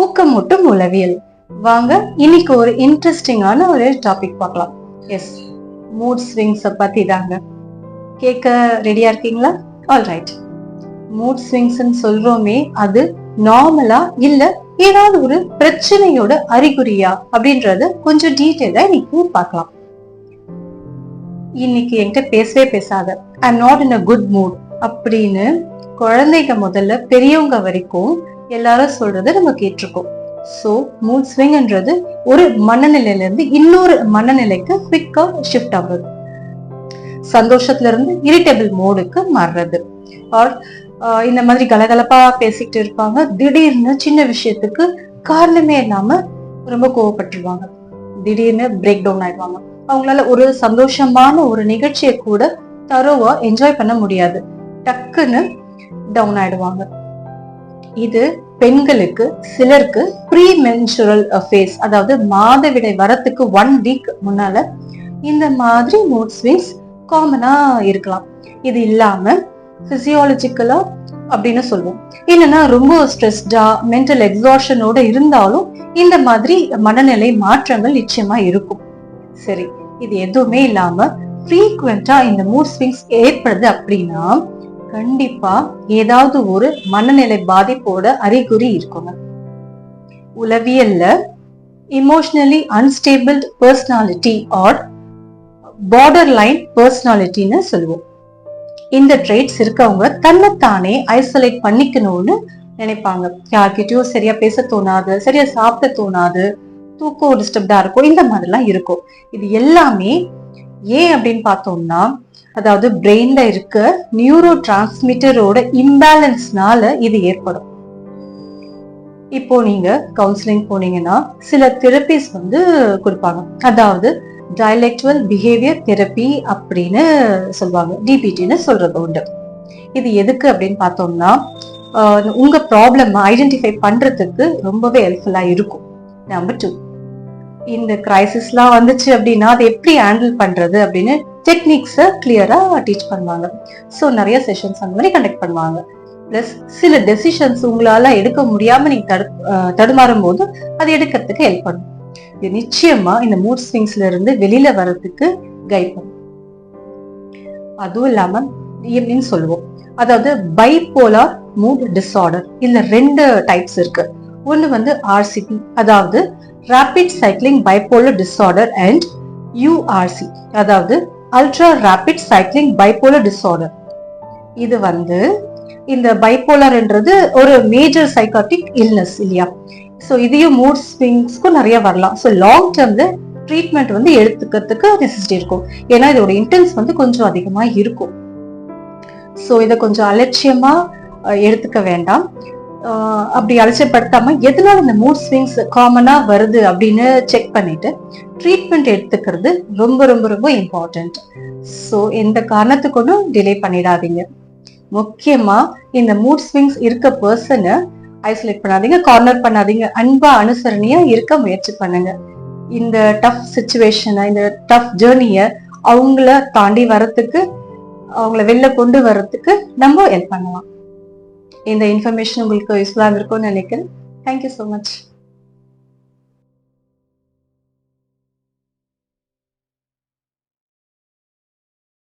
ஊக்கமூட்டும் உளவியல். வாங்க இன்னைக்கு ஒரு இன்ட்ரெஸ்டிங்கான ஒரு டாபிக் பார்க்கலாம். எஸ், மூட் ஸ்விங்ஸ் பத்தி தாங்க. கேட்க ரெடியா இருக்கீங்களா? ஆல்ரைட். மூட் ஸ்விங்ஸ் சொல்றோமே, அது நார்மலா இல்ல ஏதாவது ஒரு பிரச்சனையோட அறிகுறியா அப்படின்றத கொஞ்சம் டீட்டெயிலா இன்னைக்கு பார்க்கலாம். இன்னைக்கு என்கிட்ட பேசவே பேசாத, I am not in a good mood அப்படின்னு குழந்தைங்க முதல்ல பெரியவங்க வரைக்கும் எல்லாரும் சொல்றதை நம்ம கேட்டிருக்கோம். சோ மூட் ஸ்விங்ன்றது ஒரு மனநிலையில இருந்து இன்னொரு மனநிலைக்கு குவிக்கா ஷிஃப்ட் ஆகுது. சந்தோஷத்துல இருந்து இரிட்டபிள் மோடுக்கு மாறுறது. ஆர் இந்த மாதிரி கலகலப்பா பேசிக்கிட்டு இருப்பாங்க, திடீர்னு சின்ன விஷயத்துக்கு காரணமே இல்லாம ரொம்ப கோவப்பட்டுருவாங்க, திடீர்னு பிரேக் டவுன் ஆயிடுவாங்க. அவங்களால ஒரு சந்தோஷமான ஒரு நிகழ்ச்சியை கூட தரோவா என்ஜாய் பண்ண முடியாது, டக்குன்னு டவுன் ஆயிடுவாங்க. இது பெண்களுக்கு சிலருக்கு ப்ரீ மென்சுரல் ஃபேஸ், அதாவது மாதவிடை வரத்துக்கு 1 வீக் முன்னால இந்த மாதிரி மூட் ஸ்விங்ஸ் காமனா இருக்கலாம். இது இல்லாம பிசியாலஜிக்கலா அப்படின்னு சொல்லுவோம். என்னன்னா ரொம்ப ஸ்ட்ரெஸ்டா மென்டல் எக்ஸாஷனோட இருந்தாலும் இந்த மாதிரி மனநிலை மாற்றங்கள் நிச்சயமா இருக்கும். சரி, இது எதுவுமே இல்லாம ஃப்ரீக்வெண்டா இந்த மூட் ஸ்விங்ஸ் ஏற்படுது அப்படின்னா கண்டிப்பா ஏதாவது ஒரு மனநிலை பாதிப்போட அறிகுறி இருக்குங்க. உளவியல்ல emotionally unstable personality or border line பர்சனாலிட்டின்னு சொல்லுவோம். இந்த ட்ரேட்ஸ் இருக்கவங்க தன்னைத்தானே ஐசோலேட் பண்ணிக்கணும்னு நினைப்பாங்க. யார்கிட்டயும் சரியா பேச தோணாது, சரியா சாப்பிட தோணாது, தூக்கம் டிஸ்டர்ப்டா இருக்கும், இந்த மாதிரிலாம் இருக்கும். இது எல்லாமே ஏன் அப்படின்னு பார்த்தோம்னா, அதாவது பிரெயின்ல இருக்க நியூரோ டிரான்ஸ்மிட்டரோட இம்பேலன்ஸ்னால இது ஏற்படும். இப்போ நீங்க கவுன்சிலிங் போனீங்கன்னா சில தெரபிஸ் கொடுப்பாங்க, அதாவது டைலெக்சுவல் பிஹேவியர் தெரப்பி அப்படின்னு சொல்லுவாங்க, டிபிடின்னு சொல்றது உண்டு. இது எதுக்கு அப்படின்னு பார்த்தோம்னா, உங்க ப்ராப்ளம் ஐடென்டிஃபை பண்றதுக்கு ரொம்பவே ஹெல்ப்ஃபுல்லா இருக்கும். நம்பர் 2, இந்த கிரைசிஸ்லாம் வந்துச்சு அப்படின்னா அதை எப்படி ஹேண்டில் பண்றது அப்படின்னு டெக்னிக்ஸை கிளியரா டீச் பண்ணுவாங்க. ஸோ நிறைய செஷன்ஸ் அந்த மாதிரி கண்டக்ட் பண்ணுவாங்க. பிளஸ் சில டெசிஷன்ஸ் உங்களால எடுக்க முடியாம நீங்க தடுமாறும் போது அதை எடுக்கிறதுக்கு ஹெல்ப் பண்ணும். இது நிச்சயமா இந்த மூட் ஸ்விங்ஸ்ல இருந்து வெளியில வர்றதுக்கு கைட் பண்ணும். அதுவும் இல்லாம EMன்னு சொல்லுவோம், அதாவது பைபோலார் மூட் டிஸார்டர். இதுல 2 டைப்ஸ் இருக்கு. ஒண்ணு RCP, அதாவது rapid cycling bipolar disorder, and URC, அதாவது ultra rapid cycling bipolar disorder. இது இந்த பைபோலர்ன்றது ஒரு மேஜர் சைக்காட்டிக் இல்னஸ் இல்லையா? ஸோ இதையும் மூட் ஸ்விங்ஸ்க்கும் நிறைய வரலாம். ஸோ லாங் டேர்ம்ல ட்ரீட்மெண்ட் எடுத்துக்கிறதுக்கு நெசசிட்டி இருக்கும். ஏன்னா இதோட இன்டென்ஸ் கொஞ்சம் அதிகமா இருக்கும். ஸோ இதை கொஞ்சம் அலட்சியமா எடுத்துக்க வேண்டாம். அப்படி அலட்சியப்படுத்தாம எதனால இந்த மூட் ஸ்விங்ஸ் காமனா வருது அப்படின்னு செக் பண்ணிட்டு ட்ரீட்மெண்ட் எடுத்துக்கிறது ரொம்ப ரொம்ப ரொம்ப இம்பார்ட்டன்ட். ஸோ எந்த காரணத்துக்கும் டிலே பண்ணிடாதீங்க. முக்கியமா இந்த மூட் ஸ்விங்ஸ் இருக்க பர்சனை ஐசோலேட் பண்ணாதீங்க, கார்னர் பண்ணாதீங்க, அன்பா அனுசரணையா இருக்க முயற்சி பண்ணுங்க. இந்த டஃப் சிச்சுவேஷனை, இந்த டஃப் ஜேர்னியை அவங்கள தாண்டி வரத்துக்கு, அவங்கள வெளில கொண்டு வர்றதுக்கு நம்ம ஹெல்ப் பண்ணலாம். இந்த இன்ஃபர்மேஷன் உங்களுக்கு யூஸ்ஃபுல்லா இருக்கும்னு நினைக்கிறேன். Thank you so much.